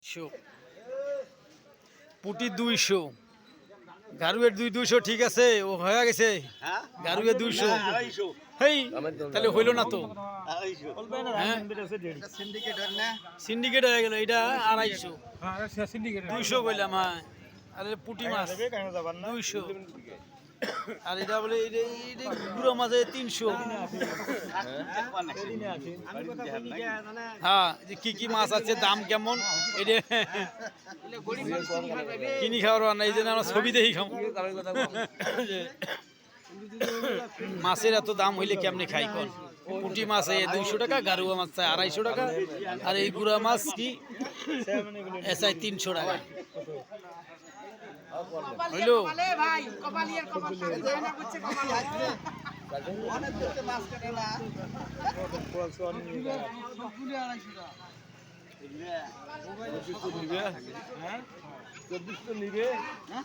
100 পুটি 200 গারুয়ের 200 ঠিক আছে ও হয়ে গেছে গারুয়ের 200 হেই তাহলে হইল না তো সিন্ডিকেট হয়ে গেল এটা 250 200 কইলাম আরে পুটি মাছ 200 আর এটা বলে গুড়ো মাছে 300 হ্যাঁ কি কি মাছ আছে দাম কেমন এটা কিনি খাওয়ার না এই জন্য আমরা ছবি দেখি খাবো মাছের এত দাম হইলে কেমনে খাই কোন পুঁটি মাছ 200 টাকা গারুয়া মাছ 250 টাকা আর এই গুড়া মাছ কি এসআই 300 টাকা হইলো ভাই কপালিয়ার কপাল না করছে কপাল অনেক করতে মাছ কাটালা সবগুলি 250 টাকা নিবে হ্যাঁ 24 তো নিবে হ্যাঁ